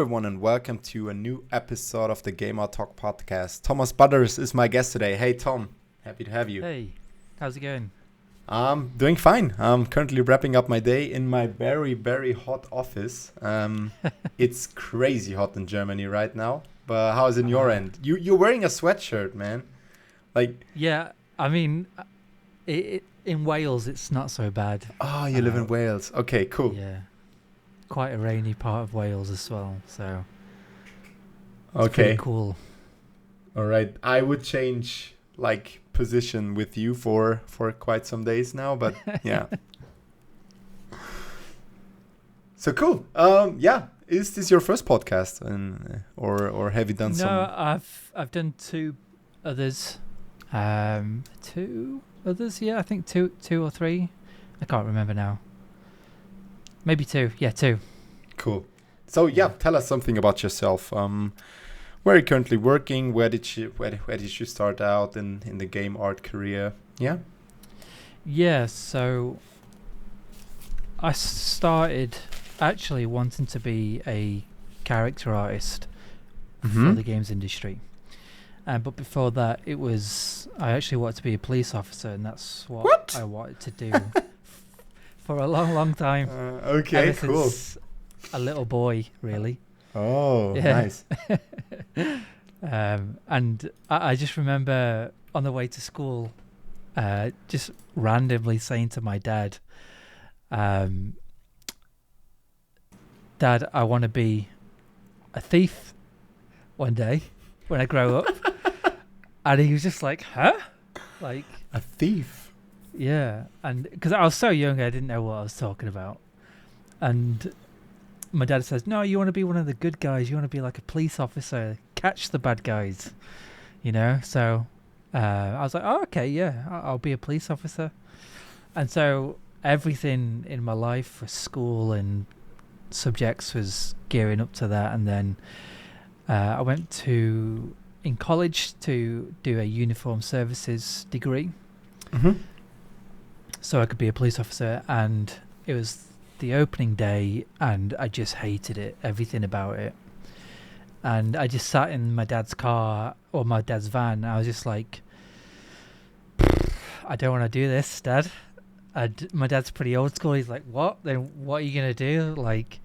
everyone, and welcome to a new episode of the Gamer Talk podcast. Thomas Butters is my guest today. Hey, Tom. Happy to have you. Hey, how's it going? I'm doing fine. I'm currently wrapping up my day in my very, very hot office. It's crazy hot in Germany right now. But how's it in your end? You're wearing a sweatshirt, man. Yeah, I mean, in Wales, it's not so bad. Oh, you live in Wales. Okay, cool. Yeah, quite a rainy part of Wales as well. So, it's pretty cool. All right. I would change position with you for quite some days now, but yeah. So cool. Yeah. Is this your first podcast, or have you done some? No, I've done two others. Two others, yeah, I think two or three. I can't remember now. Maybe two. Yeah, two. Cool. So yeah, tell us something about yourself. Where are you currently working? Where did you start out in the game art career? Yeah. Yeah. So I started actually wanting to be a character artist for the games industry. But before that, I actually wanted to be a police officer, and that's what I wanted to do for a long, long time. Okay, ever cool. Since a little boy, really. Oh, yeah. Nice. And I just remember on the way to school, just randomly saying to my dad, Dad, I want to be a thief one day when I grow up. And he was just like, huh? Like a thief? Yeah. And because I was so young, I didn't know what I was talking about. And my dad says, no, you want to be one of the good guys. You want to be like a police officer, catch the bad guys, So I was like, oh, okay, yeah, I'll be a police officer. And so everything in my life for school and subjects was gearing up to that. And then I went in college to do a uniform services degree. So I could be a police officer, and it was the opening day, and I just hated it, everything about it. And I just sat in my dad's car or my dad's van, and I was just like, I don't want to do this, Dad. My dad's pretty old school. He's like, what? Then what are you going to do? Like,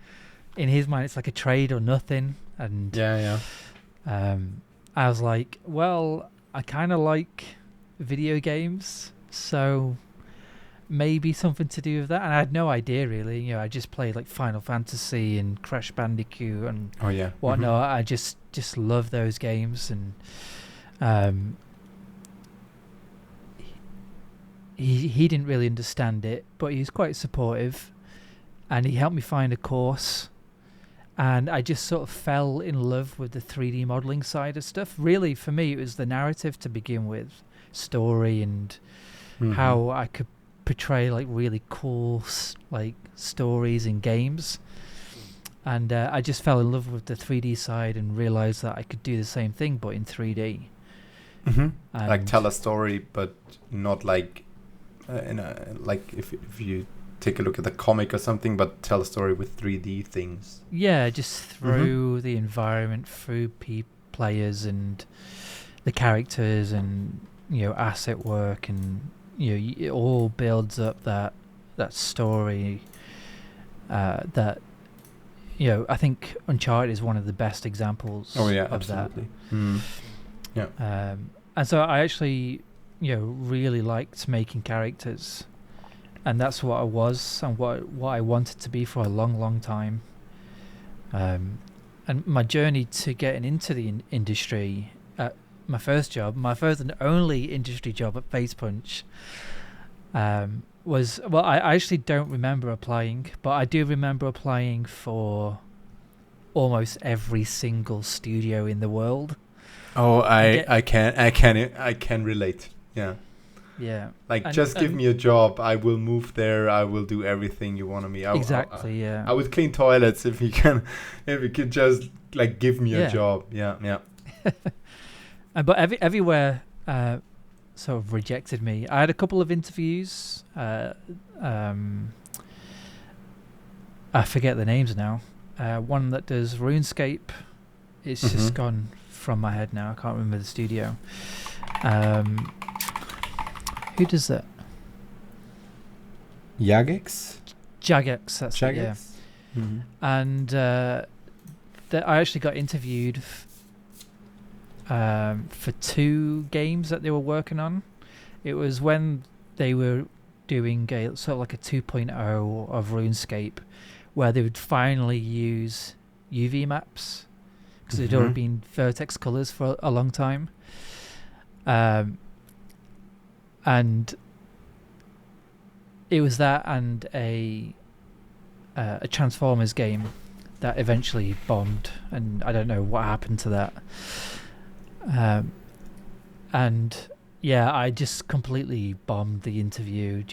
in his mind, it's like a trade or nothing. And yeah. I was like, well, I kind of like video games, so maybe something to do with that. And I had no idea, really. I just played like Final Fantasy and Crash Bandicoot and whatnot. I just love those games. And he didn't really understand it, but he was quite supportive, and he helped me find a course. And I just sort of fell in love with the 3D modeling side of stuff. Really, for me, it was the narrative to begin with, story, and how I could portray like really cool stories in games. And I just fell in love with the 3D side and realized that I could do the same thing, but in 3D. Like tell a story, but not like if you take a look at the comic or something, but tell a story with 3D things. Yeah, just through the environment, through players and the characters, and asset work, and it all builds up that story. That I think Uncharted is one of the best examples. Oh yeah, of absolutely. That. And so I actually really liked making characters. And that's what I was, and what I wanted to be for a long, long time. And my journey to getting into the industry, my first and only industry job at Facepunch, was, well, I actually don't remember applying, but I do remember applying for almost every single studio in the world. Oh, I can relate. Yeah. Yeah. Just give me a job. I will move there. I will do everything you want of me. Exactly. Yeah. I would clean toilets if you could just give me a job. Yeah. But everywhere sort of rejected me. I had a couple of interviews. I forget the names now. one that does RuneScape. It's just gone from my head now. I can't remember the studio. Who does that? Jagex? Jagex, that's it, yeah. Mm-hmm. And I actually got interviewed for 2 games that they were working on. It was when they were doing a sort of like a 2.0 of RuneScape, where they would finally use UV maps, because they'd already been vertex colors for a long time. And it was that and a Transformers game that eventually bombed, and I don't know what happened to that. And yeah, I just completely bombed the interview.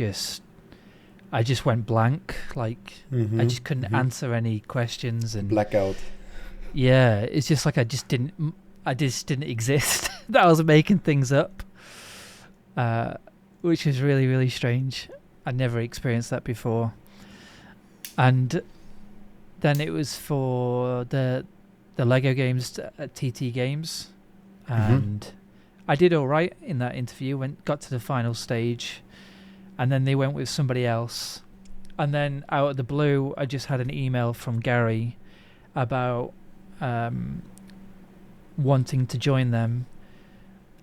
I just went blank. Like I just couldn't answer any questions, and blackout. Yeah, it's just like I just didn't exist. That I was making things up, which is really, really strange. I'd never experienced that before. And then it was for the Lego games at TT Games, and I did all right in that interview. Got to the final stage, and then they went with somebody else. And then out of the blue, I just had an email from Gary about wanting to join them,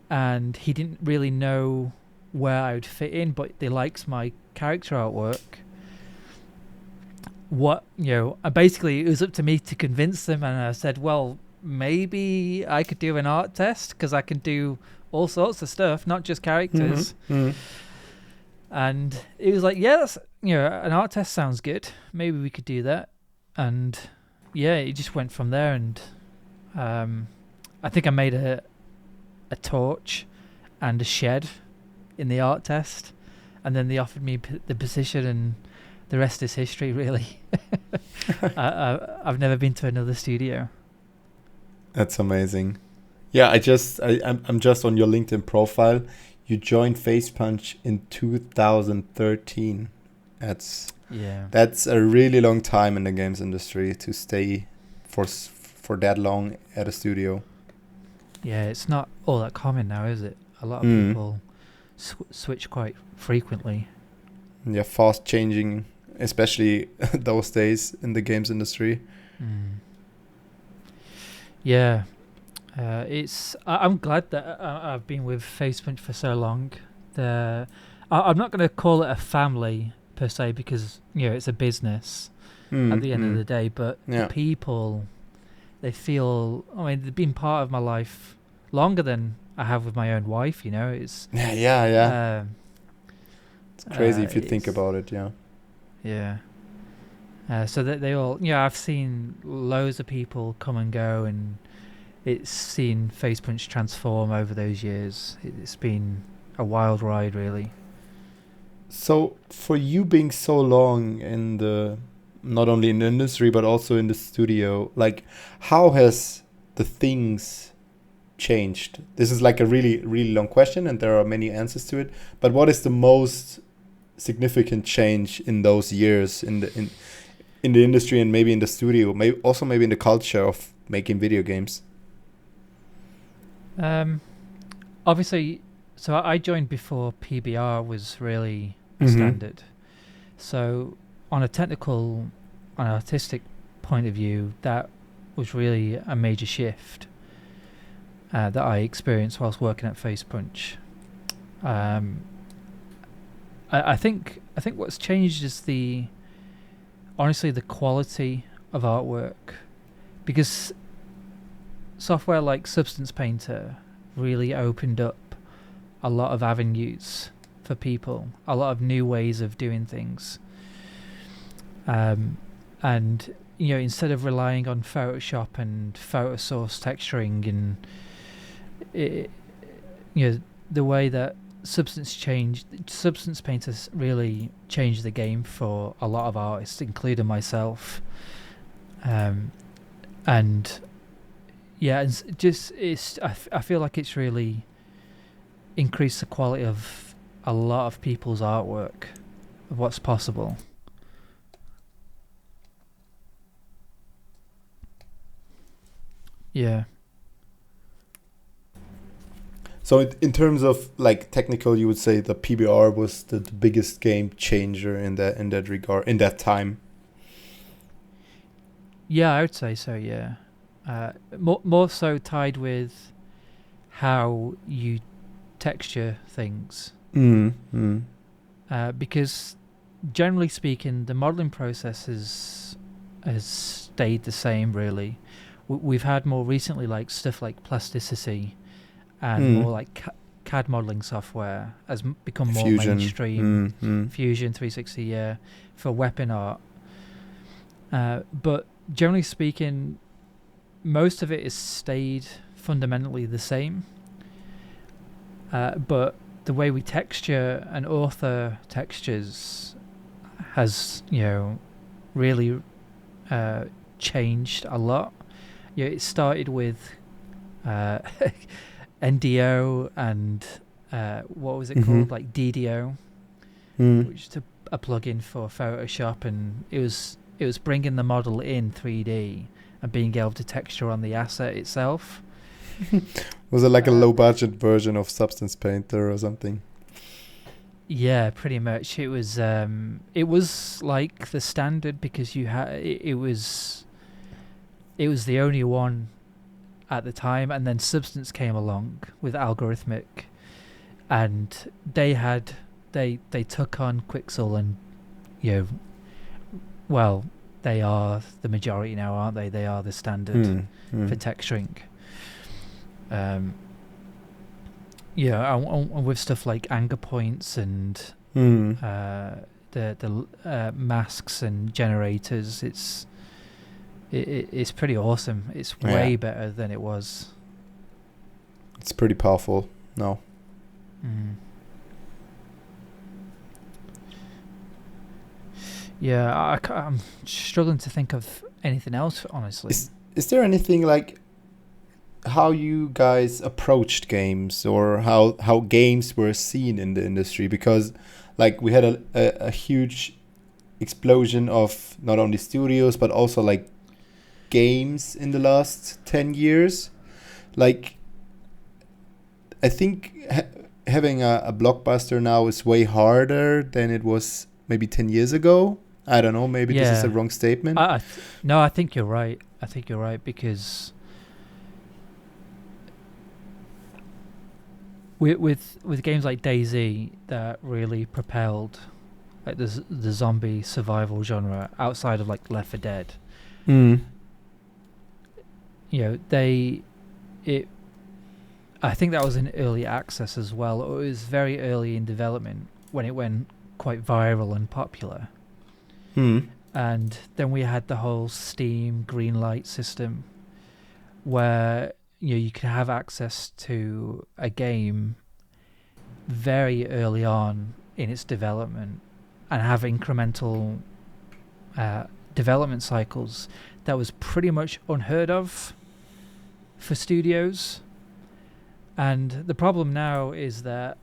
and he didn't really know where I would fit in, but they liked my character artwork. Basically it was up to me to convince them, and I said, well, maybe I could do an art test, because I can do all sorts of stuff, not just characters. And it was like, yeah, that's, an art test sounds good, maybe we could do that. And yeah, it just went from there. And I think I made a torch and a shed in the art test, and then they offered me the position, and the rest is history, really. I've never been to another studio. That's amazing. Yeah, I'm just on your LinkedIn profile. You joined Facepunch in 2013. That's a really long time in the games industry to stay for that long at a studio. Yeah, it's not all that common now, is it? A lot of people switch quite frequently. Yeah, fast changing, especially those days in the games industry. Yeah, I'm glad that I've been with Facepunch for so long. I'm not going to call it a family per se, because it's a business at the end of the day. But the people, they feel. I mean, they've been part of my life longer than I have with my own wife. It's yeah. It's crazy if you think about it. Yeah. So that they all, I've seen loads of people come and go, and it's seen Facepunch transform over those years. It's been a wild ride, really. So for you being so long in not only in the industry but also in the studio, like, how has the things changed? This is like a really, really long question, and there are many answers to it. But what is the most significant change in those years in the industry, and maybe in the studio, maybe in the culture of making video games? Obviously, so I joined before PBR was really standard. So on a technical, on an artistic point of view, that was really a major shift that I experienced whilst working at Facepunch. I think what's changed is honestly the quality of artwork, because software like Substance Painter really opened up a lot of avenues for people, a lot of new ways of doing things. And instead of relying on Photoshop and photo source texturing, and the way that Substance Painter really changed the game for a lot of artists, including myself. And yeah, I feel like it's really increased the quality of a lot of people's artwork, of what's possible. Yeah. So in terms of like technical, you would say the PBR was the biggest game changer in that regard in that time. Yeah, I would say so. Yeah, more so tied with how you texture things, Mm, mm. because generally speaking, the modeling process has stayed the same. Really, we've had more recently like stuff like plasticity and Mm. more like CAD modeling software has become more Fusion. mainstream. Mm, mm. Fusion 360, yeah, for weapon art. But generally speaking, most of it has stayed fundamentally the same. But the way we texture and author textures has, really changed a lot. It started with uh, NDO and what was it Mm-hmm. called, like DDO, Mm. which is a plugin for Photoshop, and it was bringing the model in 3D and being able to texture on the asset itself. Was it like a Uh, low budget version of Substance Painter or something? yeah, pretty much. It was like the standard because it was the only one at the time, and then Substance came along with algorithmic, and they took on Quixel, and you know well, they are the majority now, aren't they? They are the standard Mm. for Mm. texturing. Um, yeah, and with stuff like anger points and Mm. the masks and generators, it's pretty awesome. It's Yeah, way better than it was. it's pretty powerful now. Mm. Yeah, I'm struggling to think of anything else, honestly. Is there anything like how you guys approached games or how games were seen in the industry? Because like we had a huge explosion of not only studios but also like games in the last 10 years. Like I think having a blockbuster now is way harder than it was maybe 10 years ago. I don't know, maybe this is a Yeah, wrong statement. no, I think you're right. I think you're right because with games like DayZ that really propelled like the zombie survival genre outside of like Left 4 Dead. Mm. They it I think that was in early access as well. It was very early in development when it went quite viral and popular. Mm. And then we had the whole Steam Greenlight system where you could have access to a game very early on in its development and have incremental development cycles that was pretty much unheard of for studios. And the problem now is that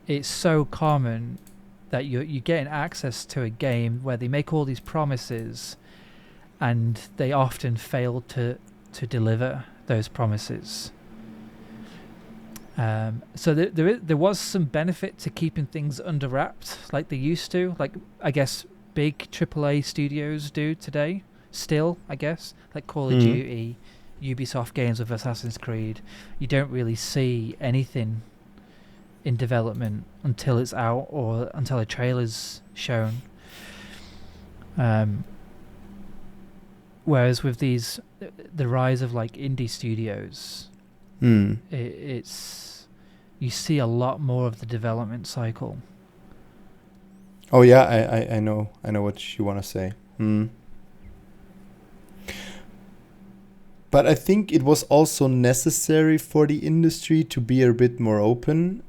it's so common that you're getting access to a game where they make all these promises and they often fail to deliver those promises. So there was some benefit to keeping things under wraps like they used to, like I guess big AAA studios do today. Still, I guess, like Call of Mm. Duty, Ubisoft games with Assassin's Creed, you don't really see anything in development until it's out or until a trailer's shown. Whereas with the rise of like indie studios, Mm. it's you see a lot more of the development cycle. Oh yeah, I know what you want to say. Mm. But I think it was also necessary for the industry to be a bit more open.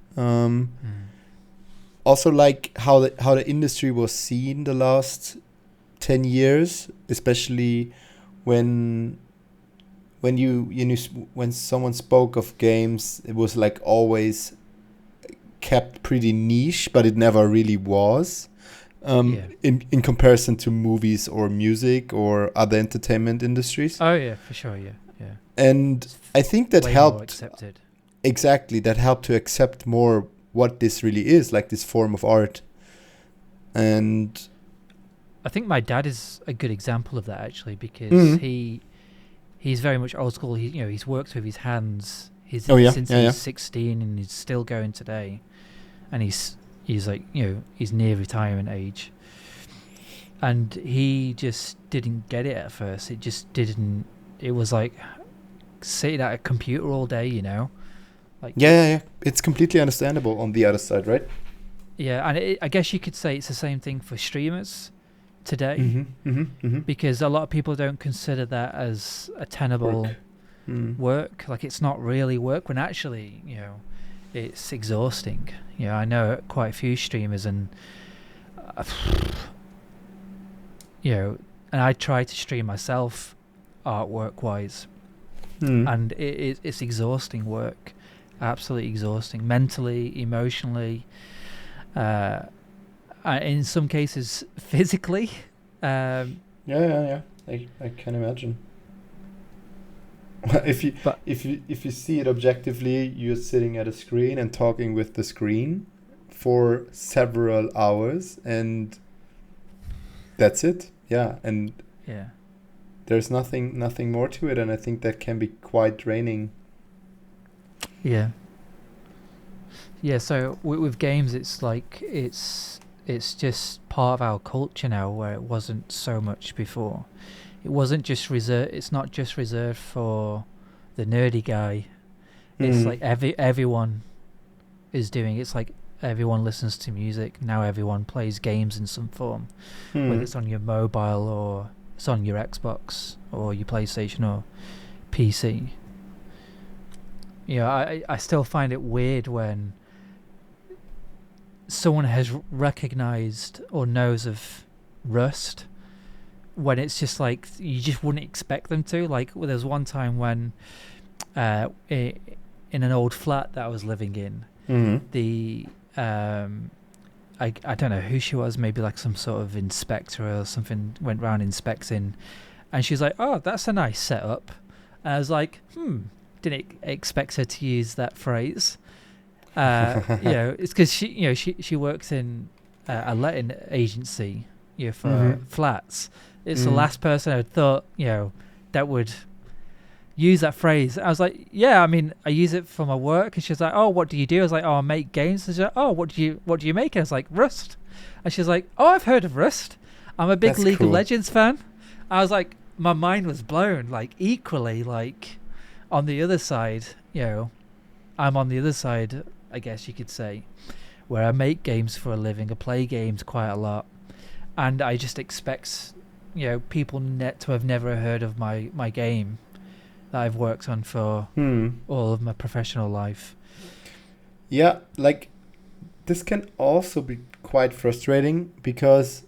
Also, like how the industry was seen the last 10 years, especially when when someone spoke of games, it was like always kept pretty niche, but it never really was. Yeah. in comparison to movies or music or other entertainment industries. Oh yeah, for sure. Yeah, yeah. And I think that Way more helped. accepted. Exactly, that helped to accept more what this really is, like this form of art. And I think my dad is a good example of that actually, because Mhm. he's very much old school. He's worked with his hands. Oh yeah, Since yeah, yeah. he's 16, and he's still going today. And he's like, he's near retirement age. And he just didn't get it at first. It just didn't. It was like sitting at a computer all day, like Yeah. It's completely understandable on the other side, right? yeah. And I guess you could say it's the same thing for streamers today, Mm-hmm. because a lot of people don't consider that as a tenable Work. work. Like it's not really work when actually, it's exhausting. I know quite a few streamers, and uh, and I try to stream myself, artwork wise, and it's exhausting work, absolutely exhausting, mentally, emotionally, in some cases physically. Yeah. I can imagine. if you But if you see it objectively, you're sitting at a screen and talking with the screen for several hours, and that's it. Yeah, and yeah, there's nothing more to it, and I think that can be quite draining. yeah. So with games, it's like it's just part of our culture now, where it wasn't so much before. It wasn't just reserved. It's not just reserved for the nerdy guy. It's like everyone is doing. It's like everyone listens to music now. Everyone plays games in some form, whether it's on your mobile or it's on your Xbox or your PlayStation or PC. I still find it weird when someone has recognized or knows of Rust, when it's just like you just wouldn't expect them to. Like there was one time when in an old flat that I was living in, the I don't know who she was, maybe like some sort of inspector or something, went round inspecting, and she's like, oh, that's a nice setup. And I was like, didn't expect her to use that phrase. It's because she works in a letting agency, for flats. It's the last person I thought, that would use that phrase. I was like, yeah, I mean, I use it for my work. And she's like, oh, what do you do? I was like, oh, I make games. And she's like, oh, what do you make? And I was like, Rust. And she's like, oh, I've heard of Rust. I'm a big That's League cool. of Legends fan. I was like, my mind was blown. Like equally, like on the other side, I'm on the other side, I guess you could say, where I make games for a living. I play games quite a lot, and I just expect people to have never heard of my game that I've worked on for all of my professional life. Yeah, like this can also be quite frustrating because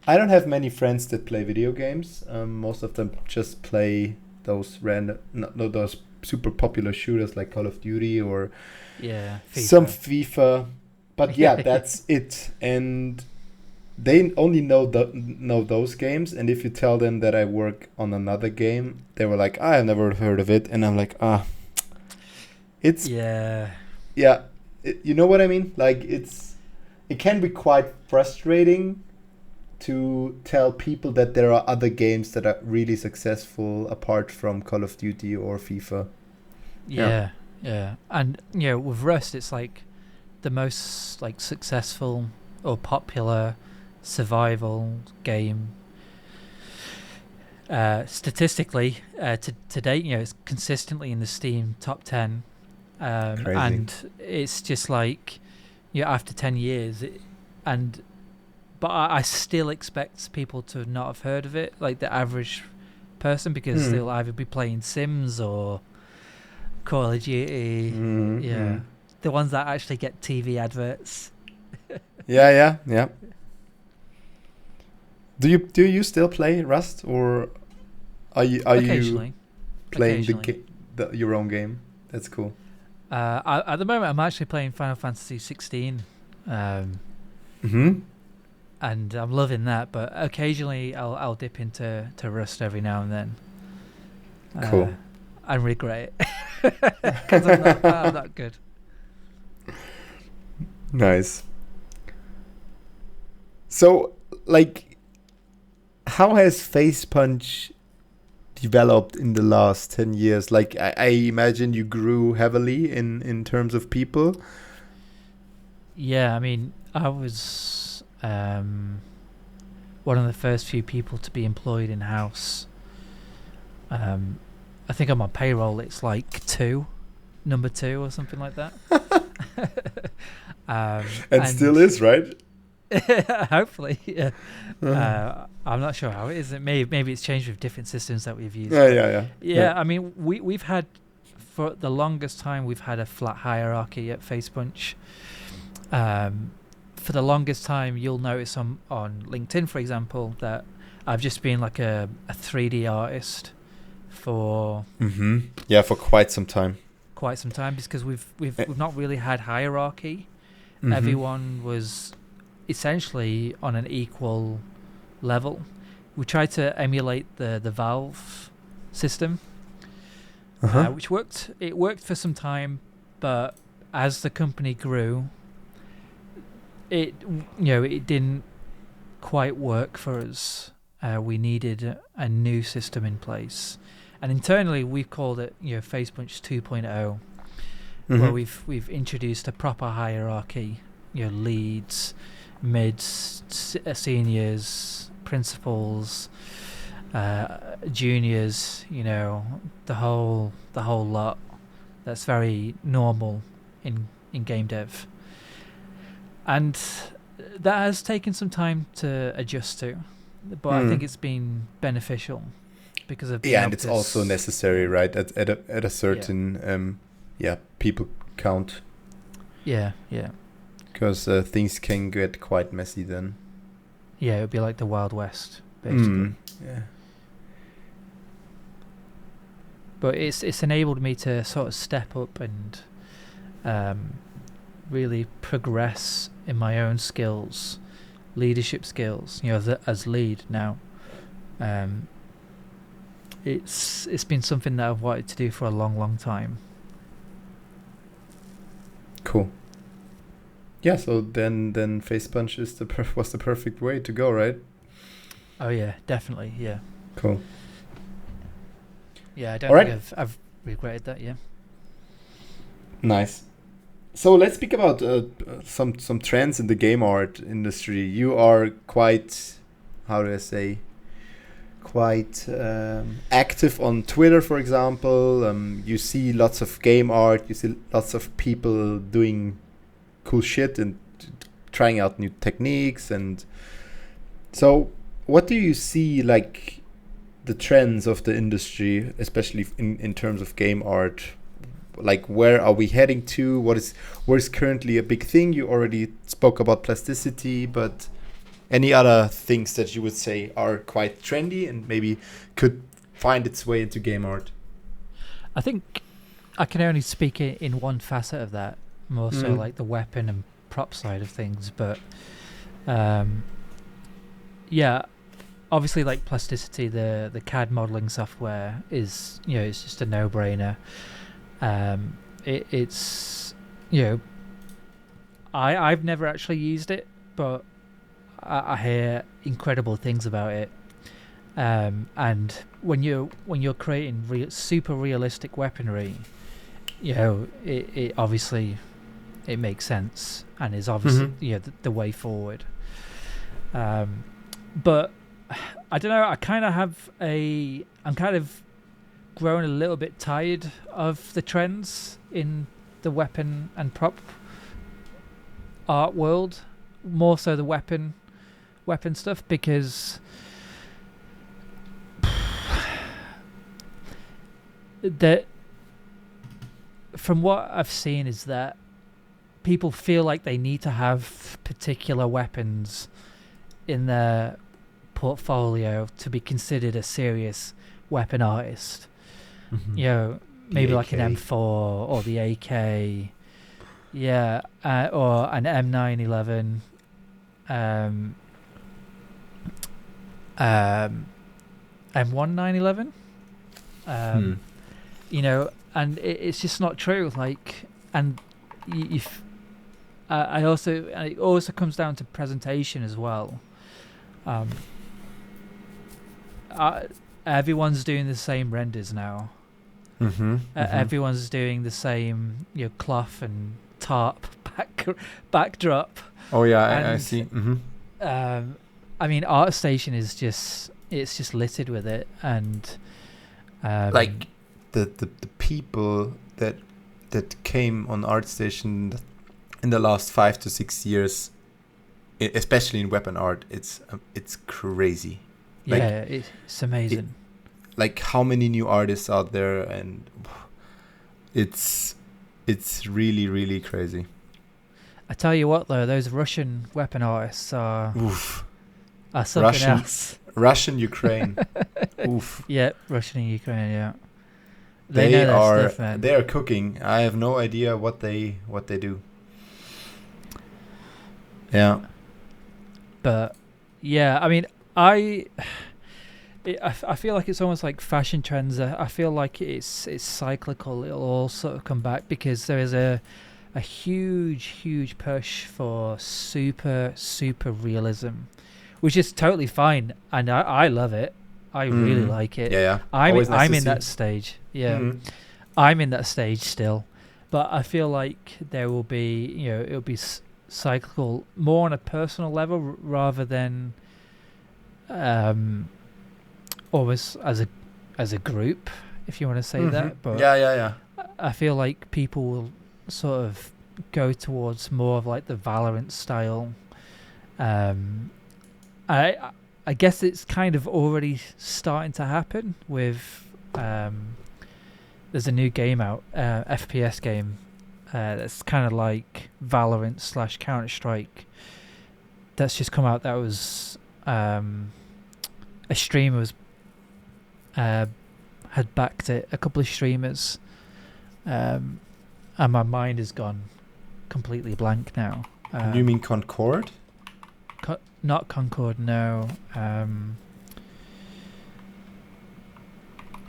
I don't have many friends that play video games. Most of them just play those random, no, those super popular shooters like Call of Duty or FIFA. Some FIFA. But yeah, that's it. And they only know those games. And if you tell them that I work on another game, they were like, I have never heard of it. And I'm like, it's yeah. You know what I mean? Like it can be quite frustrating to tell people that there are other games that are really successful apart from Call of Duty or FIFA. Yeah. And with Rust, it's like the most like successful or popular survival game statistically to date. It's consistently in the Steam top 10, Crazy. and it's just like after 10 years but I still expect people to not have heard of it, like the average person, because they'll either be playing Sims or Call of Duty. The ones that actually get TV adverts. Yeah. Do you still play Rust, or are you playing your own game? That's cool. At the moment, I'm actually playing Final Fantasy 16. and I'm loving that. But occasionally, I'll dip into Rust every now and then. Cool. And regret it because I'm not good. Nice. So, like, how has Facepunch developed in the last 10 years? Like, I imagine you grew heavily in terms of people. Yeah, I mean, I was one of the first few people to be employed in house. I think on my payroll it's like number 2 or something like that. And still is, right? Hopefully, yeah. I'm not sure how it is. Maybe it's changed with different systems that we've used. Yeah. I mean, we've had for the longest time we've had a flat hierarchy at Facepunch. For the longest time, you'll notice on LinkedIn, for example, that I've just been like a 3D artist for for quite some time. Because we've not really had hierarchy. Everyone was essentially on an equal level. We tried to emulate the Valve system, which worked. It worked for some time, but as the company grew, it didn't quite work for us. We needed a new system in place, and internally we've called it Facepunch 2.0, where we've introduced a proper hierarchy. Leads, mids, seniors, principals, juniors. The whole lot. That's very normal in game dev, and that has taken some time to adjust to, but I think it's been beneficial because of and it's also necessary, right? At a certain people count. Yeah. Because things can get quite messy then. Yeah, it would be like the Wild West, basically. Yeah. But it's enabled me to sort of step up and really progress in my own skills, leadership skills. As lead now. It's been something that I've wanted to do for a long, long time. Cool. Yeah, so then Facepunch was the perfect way to go, right? Oh yeah, definitely, yeah. Cool. Yeah, I don't think I've regretted that, yeah. Nice. So let's speak about some trends in the game art industry. You are quite, how do I say, quite active on Twitter, for example. You see lots of game art. You see lots of people doing cool shit and trying out new techniques. And so what do you see like the trends of the industry, especially in terms of game art? Like, where are we heading to? What is currently a big thing? You already spoke about plasticity, but any other things that you would say are quite trendy and maybe could find its way into game art? I think I can only speak in one facet of that, more so like the weapon and prop side of things. But obviously, like plasticity, the CAD modeling software is it's just a no-brainer. It's I've never actually used it, but I hear incredible things about it. And when you're creating super realistic weaponry, it obviously it makes sense and is obviously the way forward. But I don't know. I'm kind of grown a little bit tired of the trends in the weapon and prop art world, more so the weapon stuff, because from what I've seen is that people feel like they need to have particular weapons in their portfolio to be considered a serious weapon artist. Maybe like an M4 or the AK, or an M911, M1 911. Hmm. You know, and it's just not true. Like, and if and it also comes down to presentation as well. Um, everyone's doing the same renders now. Mm-hmm. Everyone's doing the same, cloth and tarp backdrop. Oh yeah, I And see. Mm-hmm. I mean, ArtStation is just littered with it, and Like the people that came on ArtStation in the last 5 to 6 years, especially in weapon art, it's crazy. Like, yeah, it's amazing. Like how many new artists out there, and it's really really crazy. I tell you what, though, those Russian weapon artists are something Russian, else. Russian Ukraine. Oof. Yeah, Russian and Ukraine. Yeah, They know their are stuff, man. they are cooking. I have no idea what they do. Yeah. But yeah, I mean, I feel like it's almost like fashion trends. I feel like it's cyclical. It'll all sort of come back because there is a huge push for super realism, which is totally fine, and I love it. I really like it. Yeah. I'm in that stage. Yeah, I'm in that stage still, but I feel like there will be, it'll be cyclical more on a personal level rather than almost as a group, if you want to say that. But yeah. I feel like people will sort of go towards more of like the Valorant style. I guess it's kind of already starting to happen with there's a new game out, FPS game that's kind of like Valorant / Counter-Strike that's just come out. That was a streamer was had backed it, a couple of streamers, and my mind has gone completely blank now. You mean Concord? Not Concord, no.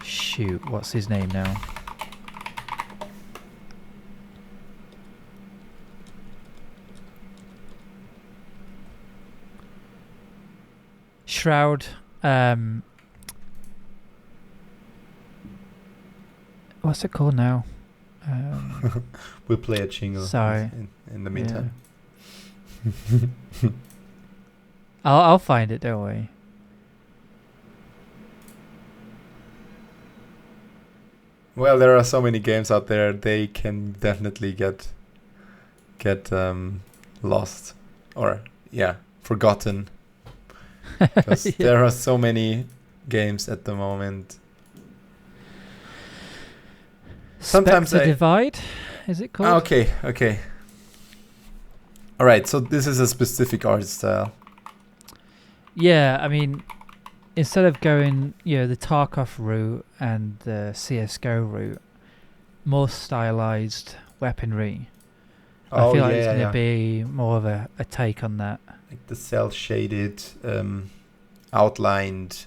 Shoot, what's his name now? Shroud. What's it called now? We'll play a jingle. Sorry. In the meantime. Yeah. I'll find it, don't worry. Well, there are so many games out there. They can definitely get lost or forgotten. Because there are so many games at the moment. Sometimes Spectre Divide, is it called? Okay. All right, so this is a specific art style. Yeah, I mean, instead of going, the Tarkov route and the CS:GO route, more stylized weaponry. I feel like it's going to be more of a take on that. Like the cell shaded, outlined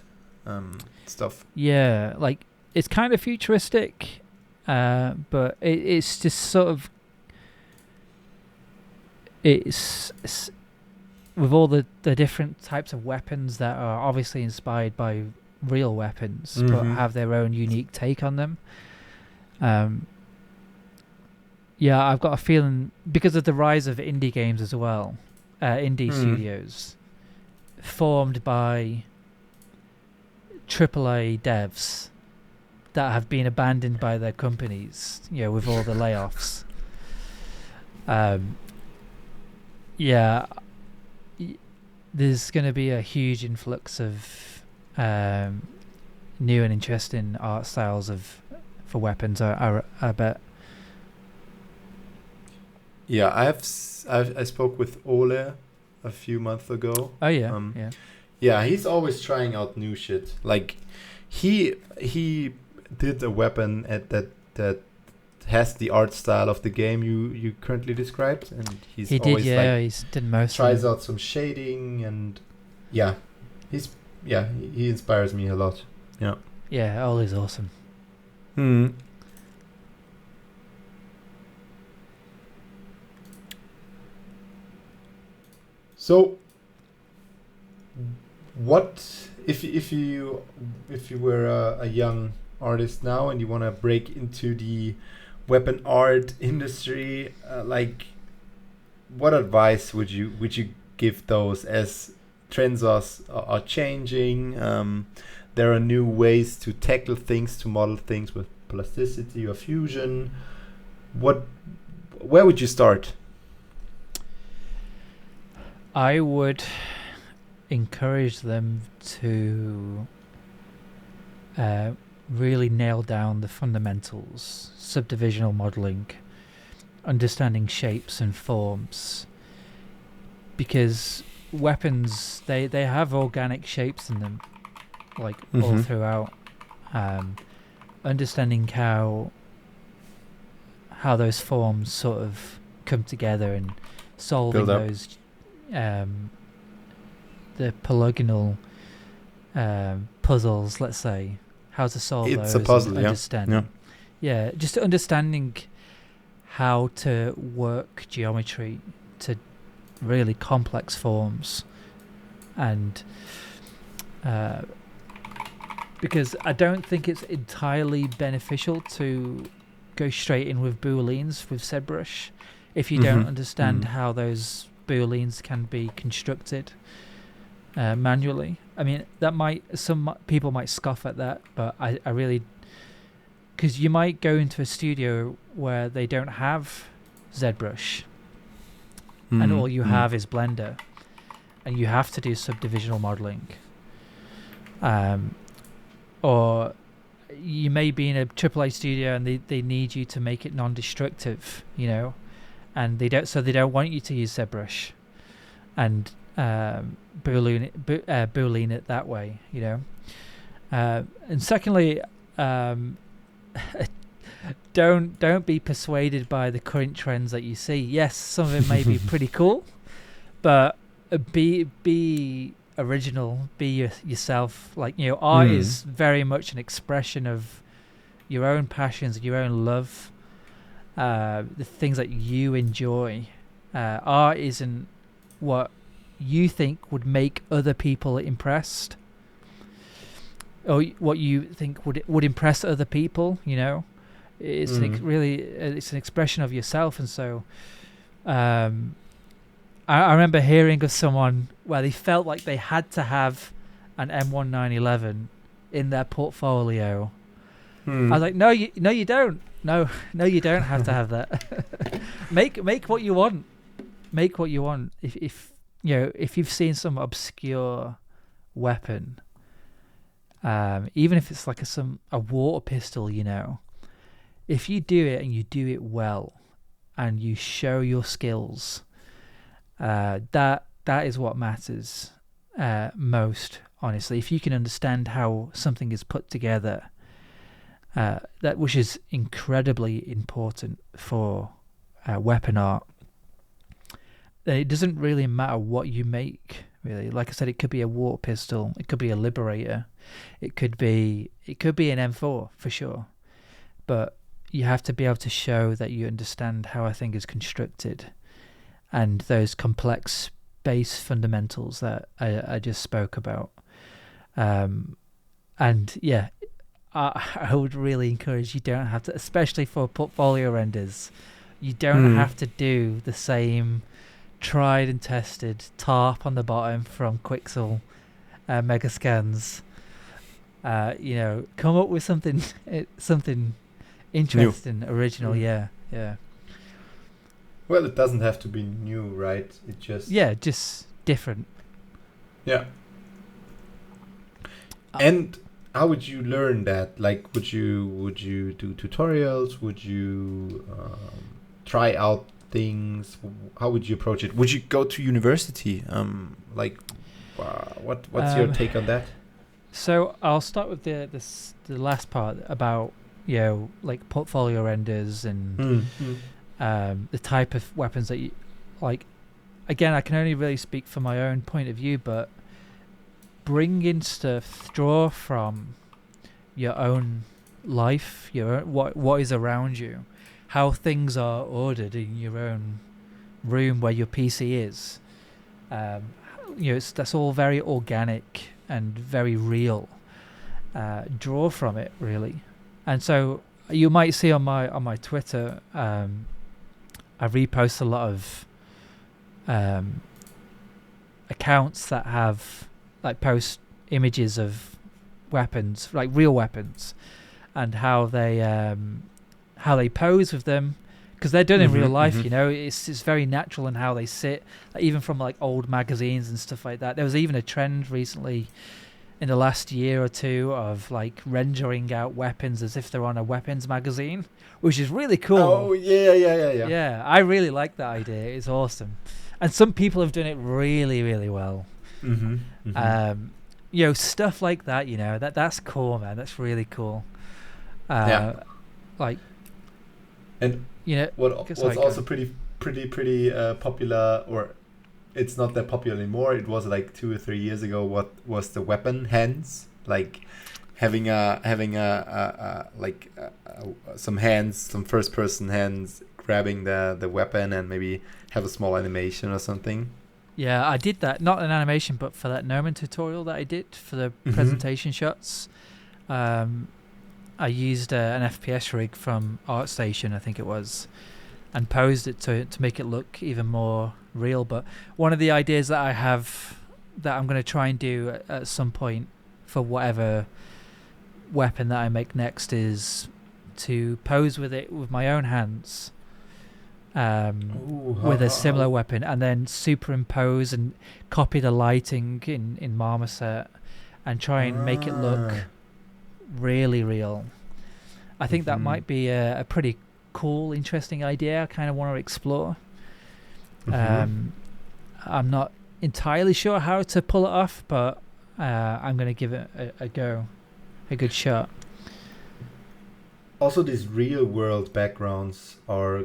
stuff. Yeah, like it's kind of futuristic, but it's just sort of it's with all the different types of weapons that are obviously inspired by real weapons, but have their own unique take on them. Yeah, I've got a feeling because of the rise of indie games as well, indie studios formed by AAA devs that have been abandoned by their companies, with all the layoffs. There's going to be a huge influx of new and interesting art styles for weapons. I bet. Yeah, I spoke with Ole a few months ago. Oh yeah, yeah. He's always trying out new shit. Like he did a weapon that has the art style of the game you currently described, and he's he's did most. Tries out some shading, and he's yeah, he inspires me a lot. Yeah. Yeah, Ollie's awesome. Hmm. So, what if you were a young artist now and you want to break into the weapon art industry? Like, what advice would you give those as trends are changing? There are new ways to tackle things, to model things with plasticity or fusion. What, where would you start? I would encourage them to really nail down the fundamentals, subdivisional modeling, understanding shapes and forms, because weapons they have organic shapes in them, like all Mm-hmm. throughout. Understanding how those forms sort of come together and solving Build up. those the polygonal puzzles, let's say, how to solve It's a those and puzzle, yeah. Yeah. understanding. Yeah, just understanding how to work geometry to really complex forms, and because I don't think it's entirely beneficial to go straight in with booleans with ZBrush if you don't understand how those booleans can be constructed manually. I mean, some people might scoff at that, but I really, because you might go into a studio where they don't have ZBrush and all you have is Blender, and you have to do subdivisional modeling. Or you may be in a AAA studio and they need you to make it non-destructive, and they don't want you to use ZBrush and boolean it that way, and secondly, don't be persuaded by the current trends that you see. Yes, some of it may be pretty cool, but be original, be yourself. Like, art is very much an expression of your own passions and your own love, the things that you enjoy. Art isn't what you think would make other people impressed, or what you think would impress other people. It's it's an expression of yourself. And so I remember hearing of someone where they felt like they had to have an M1911 in their portfolio. I was like, no, you don't. No, you don't have to have that. Make what you want. Make what you want. If you've seen some obscure weapon, even if it's like a water pistol, if you do it and you do it well, and you show your skills, that is what matters most, honestly. If you can understand how something is put together, which is incredibly important for weapon art, then it doesn't really matter what you make, really. Like I said, it could be a water pistol, it could be a Liberator, it could be an M4 for sure, but you have to be able to show that you understand how a thing is constructed, and those complex base fundamentals that I just spoke about. And yeah, I would really encourage, you don't have to, especially for portfolio renders, you don't have to do the same tried and tested tarp on the bottom from Quixel Megascans. Come up with something interesting, original. Yeah. Well, it doesn't have to be new, right? It just just different. Yeah. And how would you learn that? Like, would you do tutorials? Would you try out things? How would you approach it? Would you go to university? What's your take on that? So I'll start with the last part about like portfolio renders and the type of weapons that you like. Again, I can only really speak from my own point of view, but bring in stuff, draw from your own life, your own, what is around you, how things are ordered in your own room where your PC is. That's all very organic and very real. Draw from it, really. And so you might see on my Twitter, I repost a lot of accounts that have like post images of weapons, like real weapons, and how they pose with them, because they're done in real life. It's very natural in how they sit, like, even from like old magazines and stuff like that. There was even a trend recently in the last year or two of like rendering out weapons as if they're on a weapons magazine, which is really cool. Oh yeah. Yeah, I really like that idea. It's awesome, and some people have done it really, really well. Stuff like that. That's cool, man. That's really cool. Like, and what's also pretty popular, or it's not that popular anymore. It was like 2 or 3 years ago. What was the weapon hands, like having some hands, some first person hands grabbing the weapon and maybe have a small animation or something. Yeah, I did that. Not an animation, but for that Gnomon tutorial that I did for the presentation shots, I used an FPS rig from ArtStation, I think it was, and posed it to make it look even more real. But one of the ideas that I have that I'm going to try and do at some point for whatever weapon that I make next is to pose with it with my own hands. With a similar weapon, and then superimpose and copy the lighting in Marmoset and try and make it look really real. I think that might be a pretty cool, interesting idea I kind of want to explore. I'm not entirely sure how to pull it off, but I'm going to give it a go, a good shot. Also, these real world backgrounds are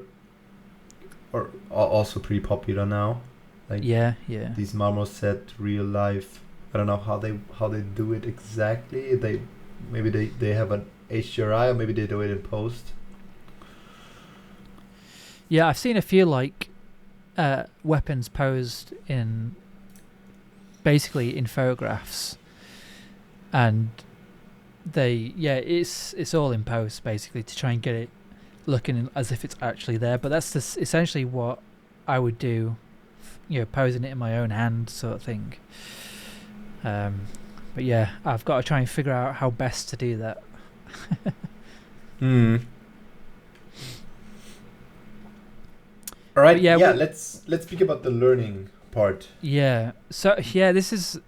also pretty popular now. Like these Marmoset real life. I don't know how they do it exactly. They have an HDRI, or maybe they do it in post. Yeah, I've seen a few like weapons posed in basically in photographs, and it's all in post basically to try and get it looking as if it's actually there. But that's essentially what I would do, posing it in my own hand sort of thing. But yeah, I've got to try and figure out how best to do that. All right. Let's speak about the learning part. Yeah. So this is.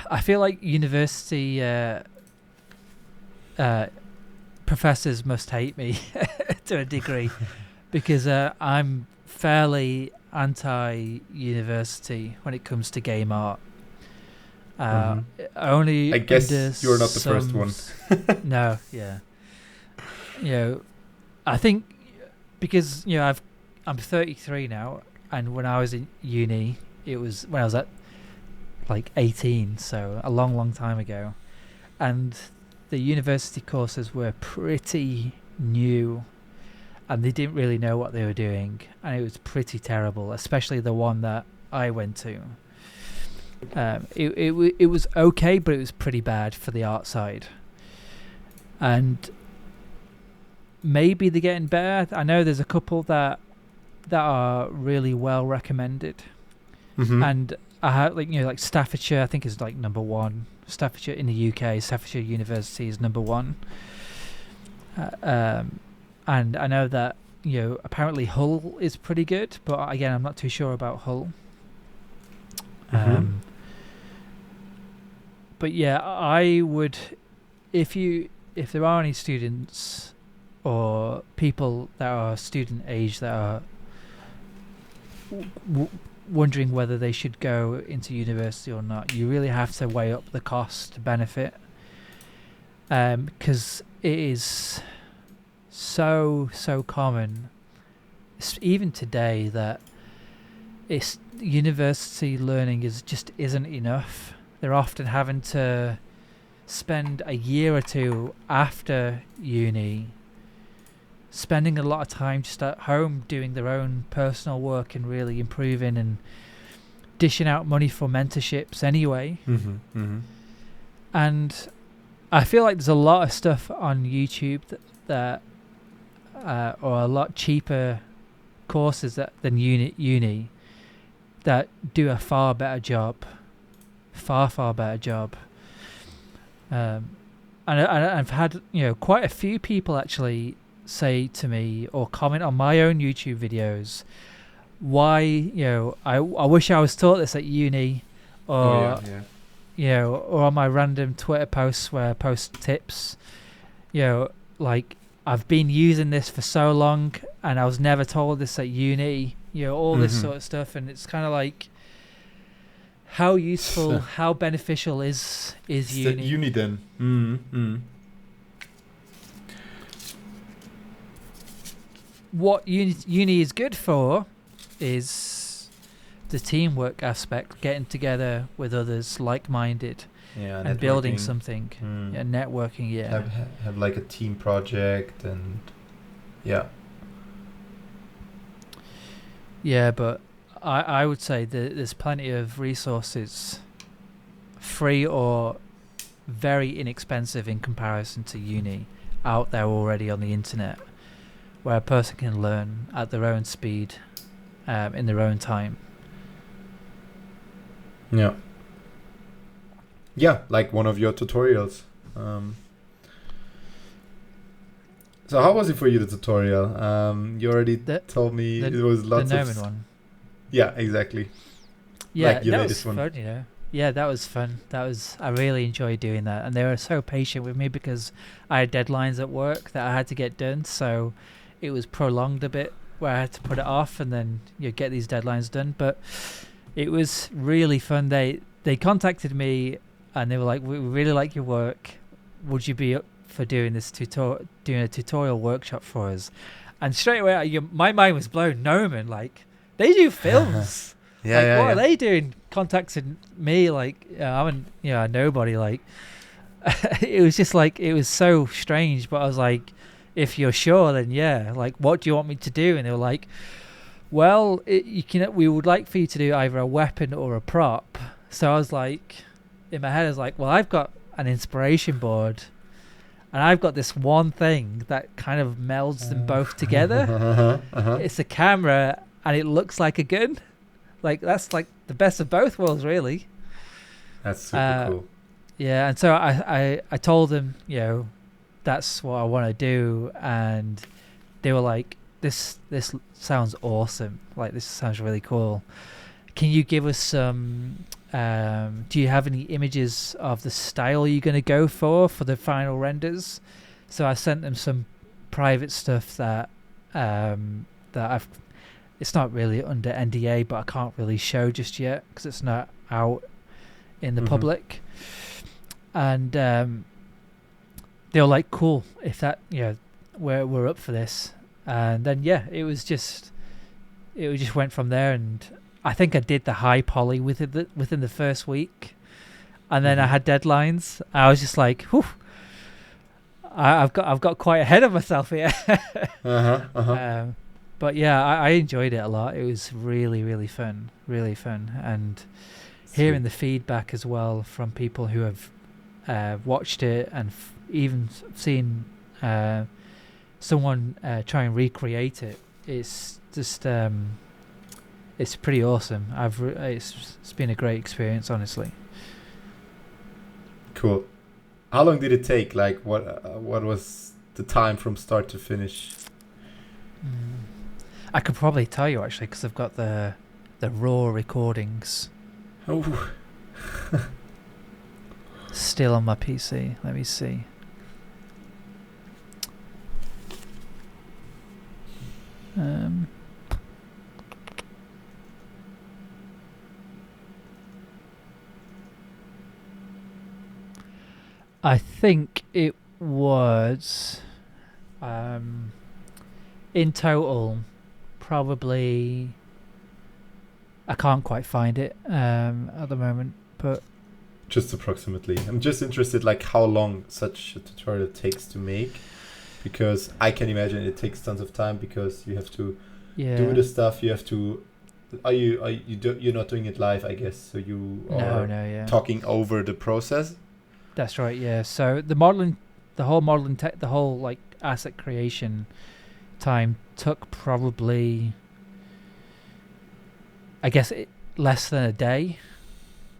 I feel like university professors must hate me to a degree because I'm fairly anti-university when it comes to game art. Only I guess you're not the first one. No, yeah. I think because I'm 33 now, and when I was in uni, it was when I was at like 18, so a long time ago, and the university courses were pretty new, and they didn't really know what they were doing, and it was pretty terrible, especially the one that I went to. It was okay, but it was pretty bad for the art side. And maybe they're getting better. I know there's a couple that are really well recommended. And I have like Staffordshire, I think is like number one. Staffordshire in the UK, Staffordshire University is number one. And I know that apparently Hull is pretty good, but again I'm not too sure about Hull. But yeah, I would, if there are any students or people that are student age that are wondering whether they should go into university or not, you really have to weigh up the cost benefit, because it is so common, even today, that university learning just isn't enough. they're often having to spend a year or two after uni spending a lot of time just at home doing their own personal work and really improving and dishing out money for mentorships anyway. And I feel like there's a lot of stuff on YouTube that or a lot cheaper courses than uni that do a far better job. And I've had quite a few people actually say to me or comment on my own YouTube videos why I wish I was taught this at uni, or or on my random Twitter posts where I post tips, like I've been using this for so long and I was never told this at uni, all this sort of stuff. And it's kind of like, how useful, how beneficial is uni? Uni then. What uni is good for is the teamwork aspect, getting together with others like-minded and building something. Networking. Have like a team project and but I would say that there's plenty of resources, free or very inexpensive in comparison to uni, out there already on the internet, where a person can learn at their own speed, in their own time. Yeah, like one of your tutorials. So how was it for you, the tutorial? You already told me it was lots the of... Gnomon one. Yeah, exactly. Yeah, like your that latest was one. fun, Yeah, that was fun. I really enjoyed doing that. And they were so patient with me because I had deadlines at work that I had to get done. So it was prolonged a bit where I had to put it off and then get these deadlines done. But it was really fun. They contacted me and they were like, we really like your work. Would you be up for doing this doing a tutorial workshop for us? And straight away, my mind was blown. Gnomon, like, they do films. What are they doing? Contacting me, like, I'm a nobody. Like, it was just like, it was so strange. But I was like, if you're sure, then like, what do you want me to do? And they were like, well, we would like for you to do either a weapon or a prop. So I was like, in my head, I was like, well, I've got an inspiration board and I've got this one thing that kind of melds them both together. It's a camera and it looks like a gun. Like, that's like the best of both worlds, really. That's super cool. Yeah, and so I told them, that's what I want to do, and they were like, this sounds awesome. Like, this sounds really cool. Can you give us some... do you have any images of the style you're going to go for the final renders? So I sent them some private stuff that I've... It's not really under NDA, but I can't really show just yet because it's not out in the public. And they were like, cool, if that, we're up for this. And then, it was just went from there. And I think I did the high poly within the first week. And then I had deadlines. I was just like, whew, I've got quite ahead of myself here. But I enjoyed it a lot. It was really, really fun, and hearing the feedback as well from people who have watched it and even seen someone try and recreate it. It's just it's pretty awesome. It's been a great experience, honestly. Cool. How long did it take? Like, what was the time from start to finish? I could probably tell you, actually, because I've got the raw recordings. Oh. Still on my PC. Let me see. I think it was in total probably, I can't quite find it at the moment, but Just approximately. I'm just interested, like how long such a tutorial takes to make, because I can imagine it takes tons of time because you have to do the stuff. You have to. You're not doing it live, I guess. So you are talking over the process. That's right. Yeah. So the modeling, the whole like asset creation time took probably, I guess, less than a day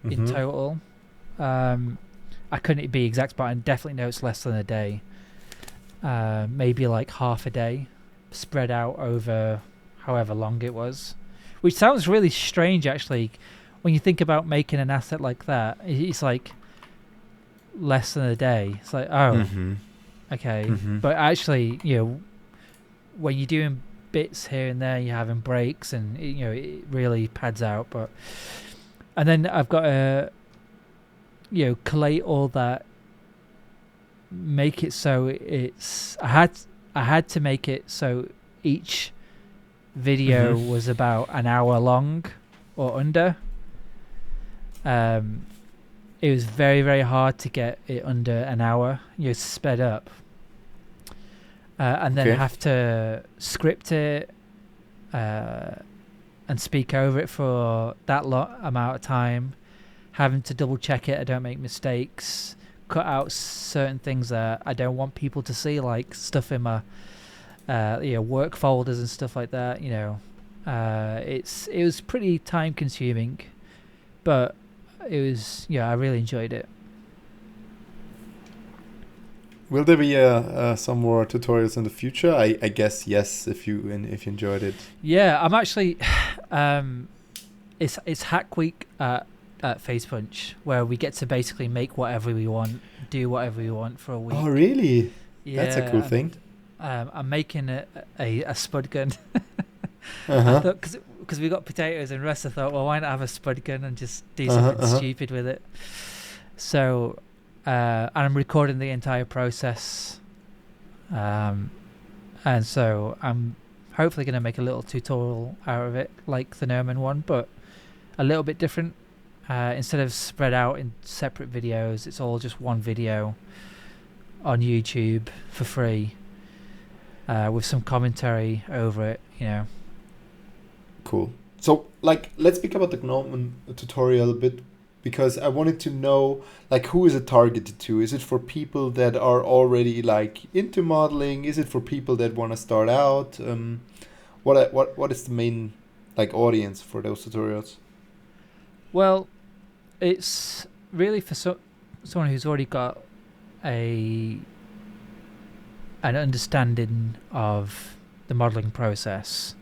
in total. I couldn't be exact, but I definitely know it's less than a day. Maybe like half a day, spread out over however long it was, which sounds really strange actually. When you think about making an asset like that, it's like less than a day. It's like, oh, okay. But actually, when you're doing bits here and there, you're having breaks, and it really pads out. And then I've got to collate all that, make it so it's I had to make it so each video was about an hour long or under. It was very, very hard to get it under an hour, sped up, and then have to script it and speak over it for that amount of time, having to double check it I don't make mistakes, cut out certain things that I don't want people to see, like stuff in my work folders and stuff like that. It was pretty time consuming, but it was I really enjoyed it. Will there be some more tutorials in the future? I guess yes, if you enjoyed it. Yeah, I'm actually it's Hack Week at Facepunch, where we get to basically make whatever we want, do whatever we want for a week. Oh, really? Yeah, that's a cool thing. I'm making a spud gun. I thought, because we got potatoes and rest, I thought, well, why not have a spud gun and just do something stupid with it? So, and I'm recording the entire process, and so I'm hopefully going to make a little tutorial out of it, like the Nerman one, but a little bit different. Instead of spread out in separate videos, it's all just one video on YouTube for free, with some commentary over it, Cool. So, let's speak about the GNOME tutorial a bit, because I wanted to know, who is it targeted to? Is it for people that are already, into modeling? Is it for people that want to start out? What is the main, audience for those tutorials? Well, it's really for someone who's already got an understanding of the modeling process.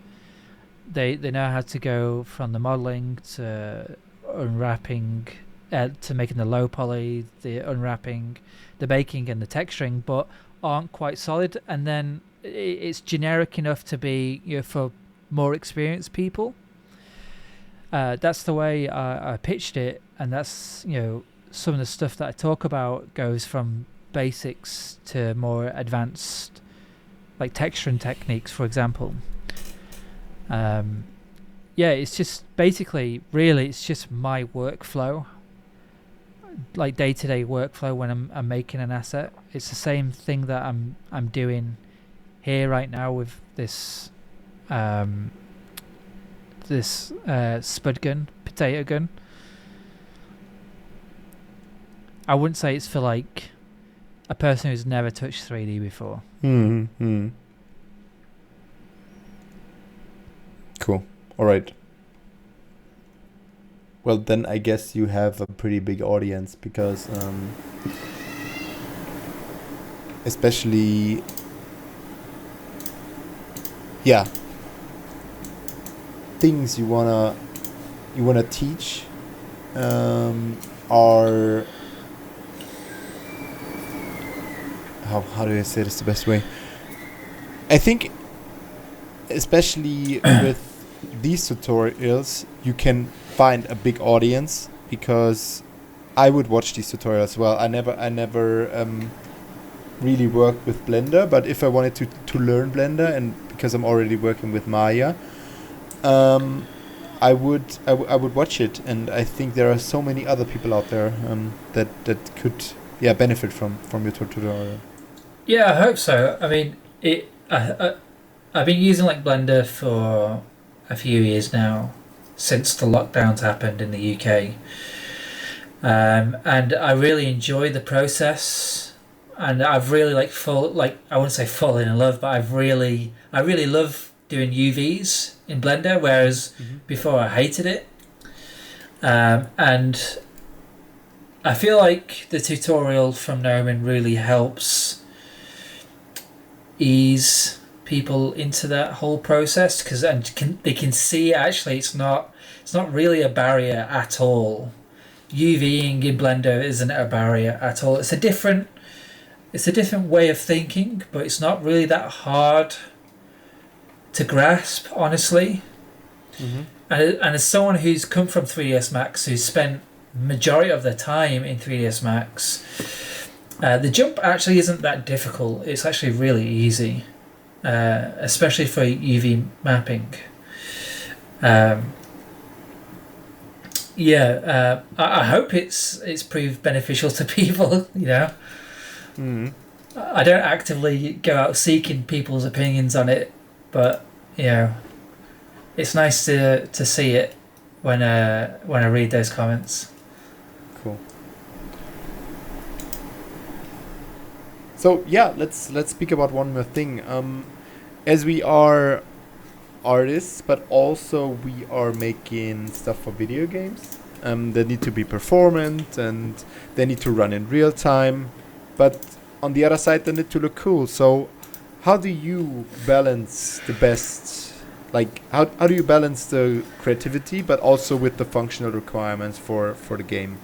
They know how to go from the modeling to unwrapping, to making the low poly, the unwrapping, the baking and the texturing, but aren't quite solid. And then it's generic enough to be for more experienced people. That's the way I pitched it, and that's some of the stuff that I talk about goes from basics to more advanced, like texturing techniques, for example. It's just basically, really, it's just my workflow, like day-to-day workflow when I'm making an asset. It's the same thing that I'm doing here right now with this spud gun, potato gun. I wouldn't say it's for a person who's never touched 3D before. Cool. All right. Well, then I guess you have a pretty big audience, because especially things you wanna teach are, how do I say this the best way? I think especially with these tutorials you can find a big audience, because I would watch these tutorials. Well, I never really worked with Blender, but if I wanted to learn Blender, and because I'm already working with Maya, I would watch it, and I think there are so many other people out there that could benefit from your tutorial. Yeah, I hope so. I mean, I've been using like Blender for a few years now, since the lockdowns happened in the UK, and I really enjoy the process. And I've really I wouldn't say fallen in love, but I really love doing UVs in Blender, whereas before I hated it. And I feel like the tutorial from Noman really helps ease people into that whole process, because they can see actually it's not really a barrier at all. UVing in Blender isn't a barrier at all. It's a different way of thinking, but it's not really that hard to grasp, honestly. And as someone who's come from 3ds Max, who's spent majority of their time in 3ds Max, the jump actually isn't that difficult. It's actually really easy, especially for UV mapping. I hope it's proved beneficial to people. I don't actively go out seeking people's opinions on it, but it's nice to see it when I read those comments. Cool. So let's speak about one more thing. As we are artists, but also we are making stuff for video games. They need to be performant and they need to run in real time, but on the other side they need to look cool. So how do you balance the best, how do you balance the creativity but also with the functional requirements for the game?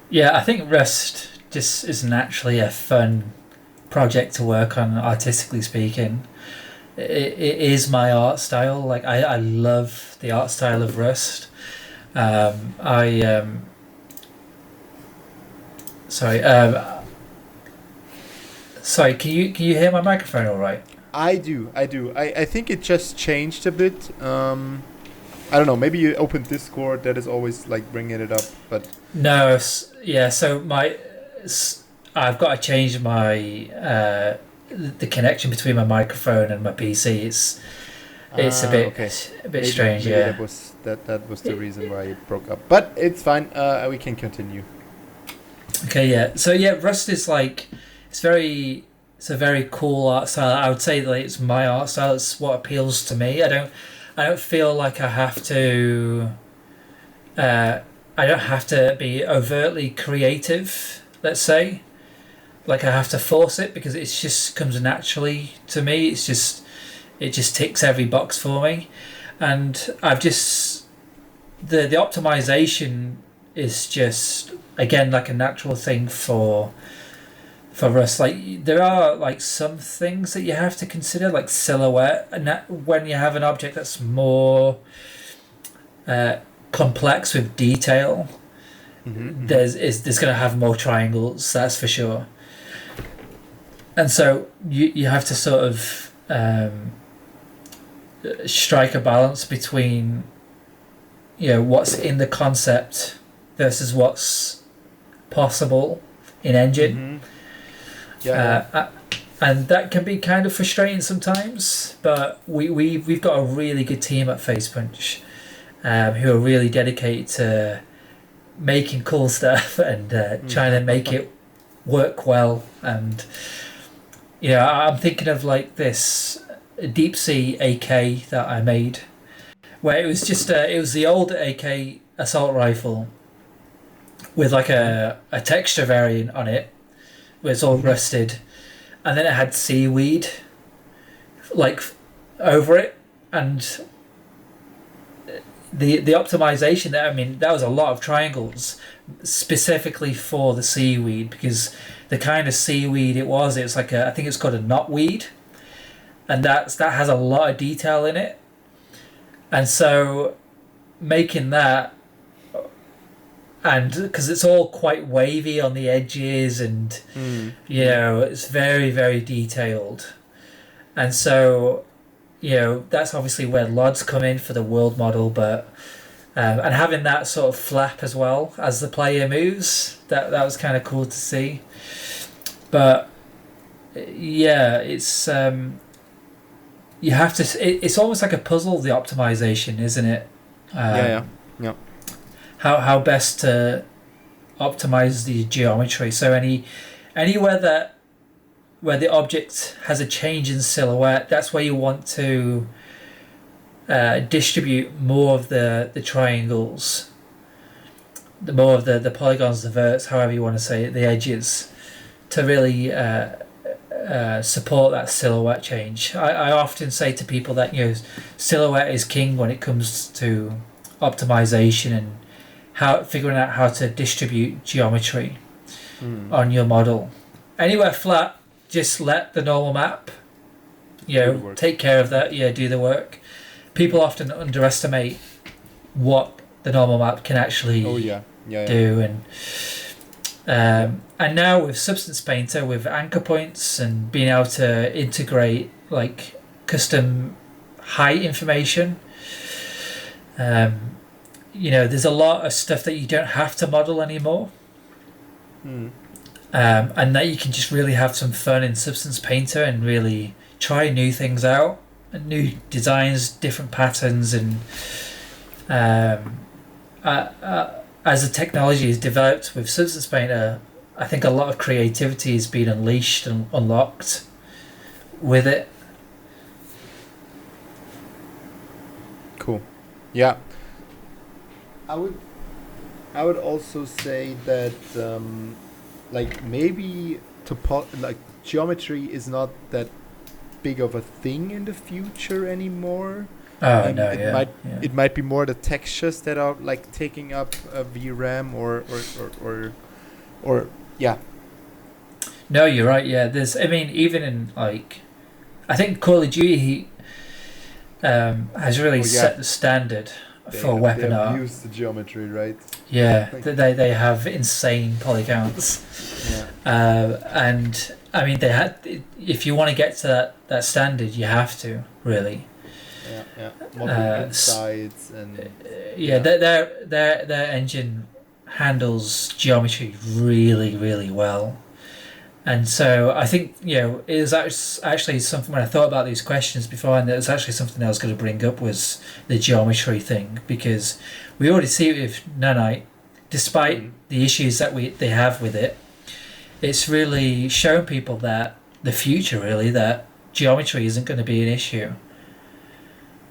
Yeah, I think Rust just is naturally a fun project to work on, artistically speaking. It is my art style. Like I love the art style of Rust. Sorry, can you hear my microphone all right? I do. I think it just changed a bit. I don't know, maybe you opened Discord, that is always bringing it up, but no. So I've got to change my the connection between my microphone and my PC. It's a bit maybe, strange. Maybe Yeah, that was the reason why it broke up, but it's fine. We can continue. Okay, yeah. So yeah, Rust is it's a very cool art style. I would say that it's my art style. It's what appeals to me. I don't feel like I have to. I don't have to be overtly creative. Let's say, I have to force it because it just comes naturally to me. It just ticks every box for me, and I've just the optimization is just again a natural thing for us. There are some things that you have to consider, like silhouette, and that when you have an object that's more complex with detail, there's going to have more triangles, that's for sure. And so you have to sort of strike a balance between what's in the concept versus what's possible in engine. And that can be kind of frustrating sometimes, but we've got a really good team at Facepunch who are really dedicated to making cool stuff and trying to make it work well. And I'm thinking of this deep sea AK that I made, where it was just it was the old AK assault rifle with a texture variant on it, where it's all rusted, and then it had seaweed over it, and the optimization there, that was a lot of triangles specifically for the seaweed, because the kind of seaweed it's I think it's called a knotweed, and that has a lot of detail in it, and so making that, and because it's all quite wavy on the edges, and it's very, very detailed, and so that's obviously where LODs come in for the world model, but and having that sort of flap as well as the player moves, that was kind of cool to see. But yeah, it's you have to. It's almost like a puzzle, the optimization, isn't it? Yeah. How best to optimize the geometry. So anywhere where the object has a change in silhouette, that's where you want to distribute more of the triangles, the more of the polygons, the verts, however you want to say it, the edges, to really support that silhouette change. I often say to people that silhouette is king when it comes to optimization and figuring out how to distribute geometry on your model. Anywhere flat, just let the normal map take care of that. Do the work. People often underestimate what the normal map can actually do. And now with Substance Painter, with anchor points and being able to integrate like custom height information, there's a lot of stuff that you don't have to model anymore. And that you can just really have some fun in Substance Painter and really try new things out, and new designs, different patterns, and as the technology is developed with Substance Painter, I think a lot of creativity is being unleashed and unlocked with it. Cool. Yeah. I would also say that maybe geometry is not that big of a thing in the future anymore. It might be more the textures that are like taking up VRAM or yeah. No, you're right. Yeah, even in I think Call of Duty has really set the standard for weapon art. They use the geometry, right? Yeah, they have insane polygons. And I mean, they had. If you want to get to that standard, you have to really. Yeah. Model sides and. Their engine handles geometry really, really well. And so I think it is actually something, when I thought about these questions before, and it was actually something I was going to bring up, was the geometry thing, because we already see it with Nanite, despite the issues that they have with it. It's really shown people that the future, really, that geometry isn't going to be an issue.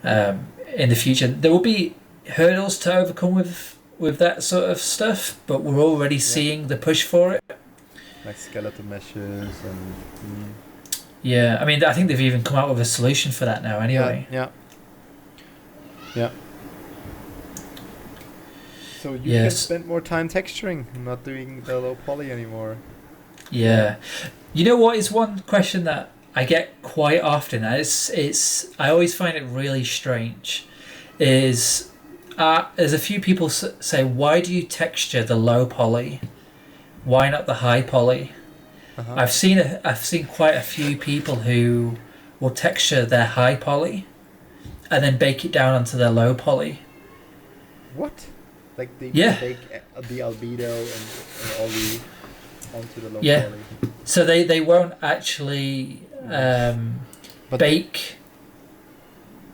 In the future, there will be hurdles to overcome with that sort of stuff, but we're already seeing the push for it. Like skeleton meshes and. Yeah, I mean, I think they've even come out with a solution for that now. Anyway. Yeah. So you can spend more time texturing, not doing the low poly anymore. Yeah, you know what is one question that I get quite often? It's I always find it really strange. Is there's a few people say, why do you texture the low poly? Why not the high poly? Uh-huh. I've seen quite a few people who will texture their high poly and then bake it down onto their low poly. What? Like they bake the albedo and all the onto the low poly. So they won't actually bake,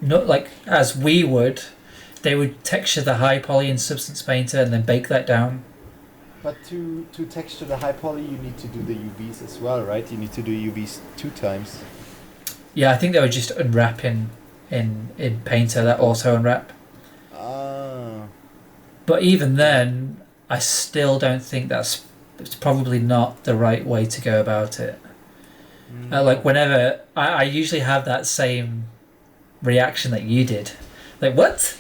not like as we would. They would texture the high poly in Substance Painter and then bake that down. But to texture the high poly, you need to do the UVs as well, right? You need to do UVs 2 times. Yeah, I think they were just unwrapping in Painter that also unwrap. But even then, I still don't think it's probably not the right way to go about it. Whenever I usually have that same reaction that you did, like what?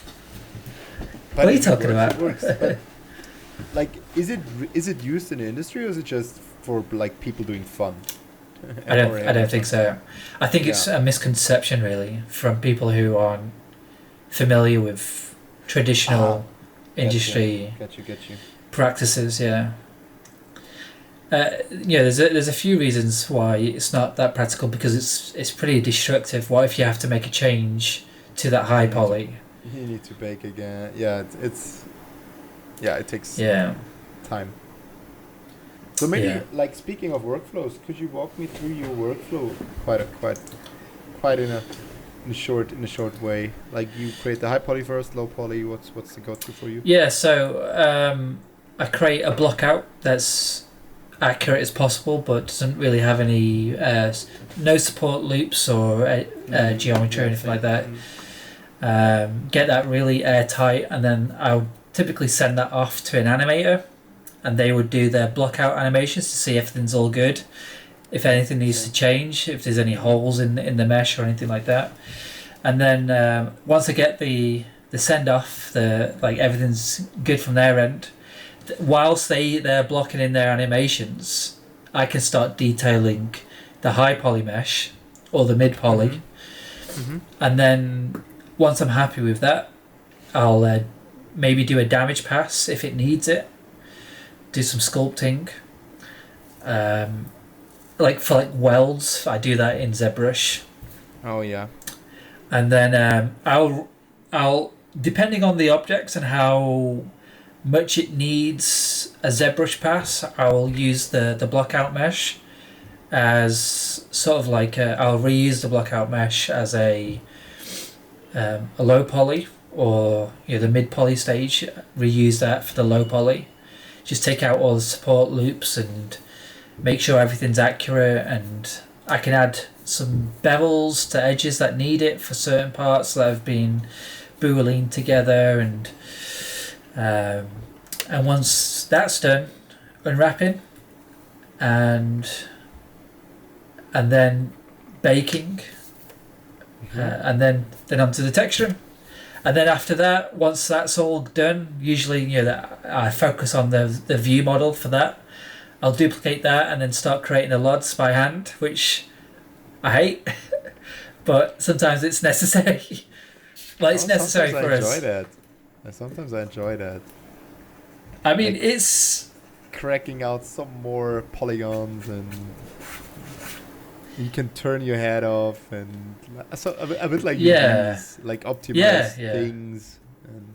What are you talking about? Is it used in the industry, or is it just for like people doing fun? I don't think so. I think it's a misconception, really, from people who aren't familiar with traditional industry get you practices. Yeah. there's a few reasons why it's not that practical, because it's pretty destructive. What if you have to make a change to that high poly? You need to bake again. Yeah, it's it takes Yeah. time. So maybe, Yeah. like, speaking of workflows, could you walk me through your workflow quite in a short way? Like, you create the high poly first, low poly. What's the go-to for you? Yeah, so I create a block out that's accurate as possible, but doesn't really have any no support loops or geometry or anything like that. Get that really airtight, and then I'll typically send that off to an animator, and they would do their block out animations to see if everything's all good, if anything needs to change, if there's any holes in the mesh or anything like that. And then once I get the send off, everything's good from their end, whilst they're blocking in their animations, I can start detailing the high poly mesh or the mid poly. And then once I'm happy with that, I'll maybe do a damage pass if it needs it, do some sculpting. For welds, I do that in ZBrush. Oh yeah. And then I'll depending on the objects and how much it needs a ZBrush pass, I will use the block out mesh as sort of like I'll reuse the block out mesh as a low poly, or the mid poly stage. Reuse that for the low poly. Just take out all the support loops and make sure everything's accurate, and I can add some bevels to edges that need it for certain parts that have been boolean together, and once that's done, unwrapping and then baking, and then onto the texturing. And then after that, once that's all done, usually that I focus on the view model for that. I'll duplicate that and then start creating the LODs by hand, which I hate, but sometimes it's necessary. It's necessary for us. Sometimes I enjoy that. I mean, it's cracking out some more polygons, and you can turn your head off, and so a bit like these, like optimize things. And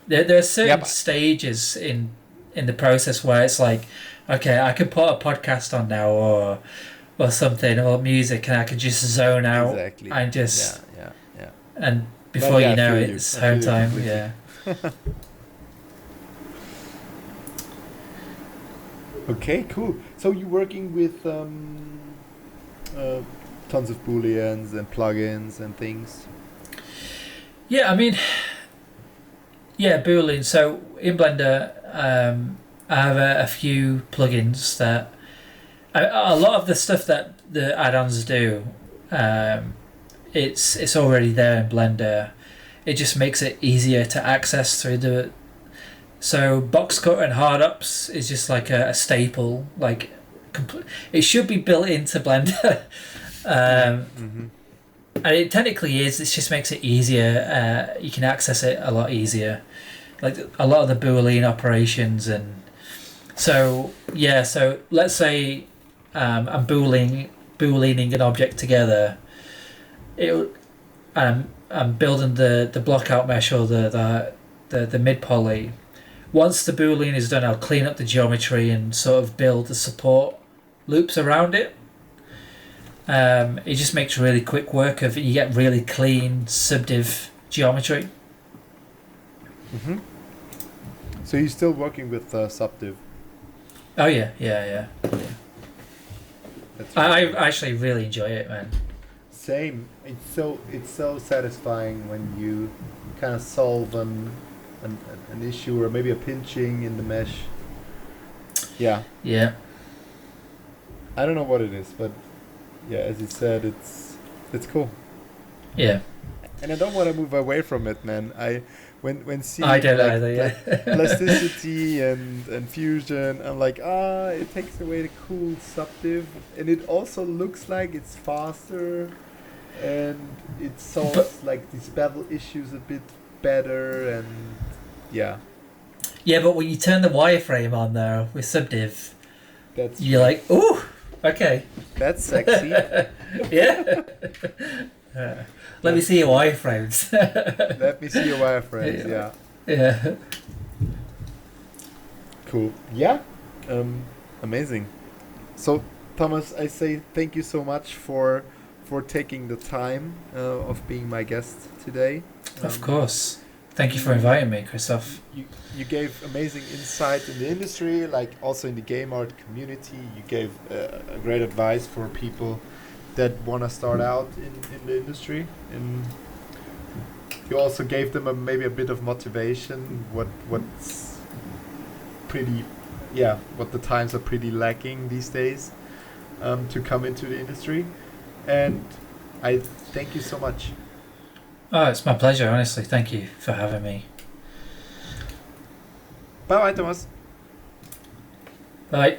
there are certain stages in the process where it's like, okay, I could put a podcast on now, or something, or music, and I could just zone out and just and before you know it, it's home time. Yeah. Okay, cool. So you're working with tons of booleans and plugins and things. Yeah, I mean, boolean. So in Blender, I have a few plugins that a lot of the stuff that the add-ons do, it's already there in Blender. It just makes it easier to access through the. So box cut and hard ups is just like a staple. Like, it should be built into Blender, and it technically is. It just makes it easier. You can access it a lot easier, like a lot of the Boolean operations. And so so let's say I'm Booleaning an object together. I'm building the block out mesh or the mid poly. Once the Boolean is done, I'll clean up the geometry and sort of build the support loops around it. It just makes really quick work of it. You get really clean subdiv geometry. So you're still working with subdiv? Oh yeah. I actually really enjoy it, man. Same. It's so satisfying when you kind of solve an issue, or maybe a pinching in the mesh. Yeah. I don't know what it is, but as you said, it's cool. Yeah. And I don't want to move away from it, man. When seeing I don't either. plasticity and fusion, I'm like, it takes away the cool subdiv, and it also looks like it's faster, and it solves like these bevel issues a bit better, and but when you turn the wireframe on though with subdiv, That's You're like, ooh, okay, that's sexy. yeah. Let me see your wireframes. Let me see your wireframes. Yeah. Yeah. Cool. Yeah. Amazing. So, Thomas, I say thank you so much for taking the time of being my guest today. Of course. Thank you for inviting me, Christoph. You gave amazing insight in the industry, like also in the game art community. You gave a great advice for people that want to start out in the industry. And you also gave them maybe a bit of motivation. What's pretty, yeah, what the times are pretty lacking these days to come into the industry. And I thank you so much. Oh, it's my pleasure, honestly. Thank you for having me. Bye bye, Thomas. Bye.